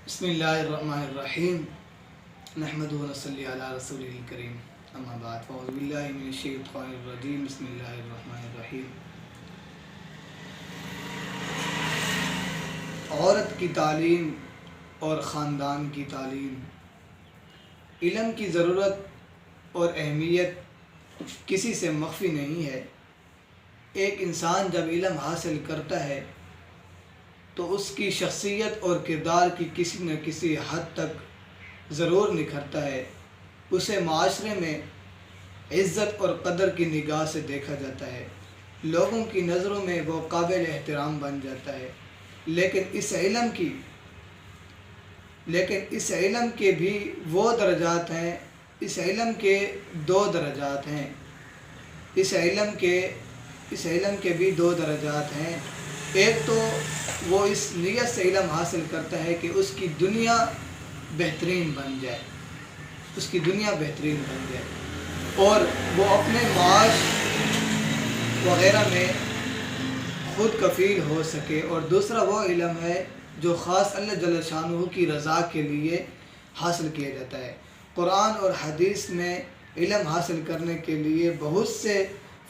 بسم اللہ الرحمن الرحیم نحمدہ و نصلی علی رسولہ الکریم اما بعد فاعوذ باللہ من الشیطان الرجیم بسم اللہ الرحمن الرحیم۔ عورت کی تعلیم اور خاندان کی تعلیم۔ علم کی ضرورت اور اہمیت کسی سے مخفی نہیں ہے۔ ایک انسان جب علم حاصل کرتا ہے تو اس کی شخصیت اور کردار کی کسی نہ کسی حد تک ضرور نکھرتا ہے۔ اسے معاشرے میں عزت اور قدر کی نگاہ سے دیکھا جاتا ہے، لوگوں کی نظروں میں وہ قابل احترام بن جاتا ہے۔ لیکن اس علم کے بھی وہ درجات ہیں، اس علم کے دو درجات ہیں، اس علم کے بھی دو درجات ہیں۔ ایک تو وہ اس نیت سے علم حاصل کرتا ہے کہ اس کی دنیا بہترین بن جائے، اور وہ اپنے معاش وغیرہ میں خود کفیل ہو سکے۔ اور دوسرا وہ علم ہے جو خاص اللہ جل شانہ کی رضا کے لیے حاصل کیا جاتا ہے۔ قرآن اور حدیث میں علم حاصل کرنے کے لیے بہت سے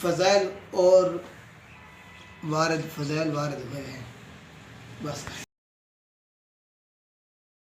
فضائل وارد ہوئے ہیں۔ بس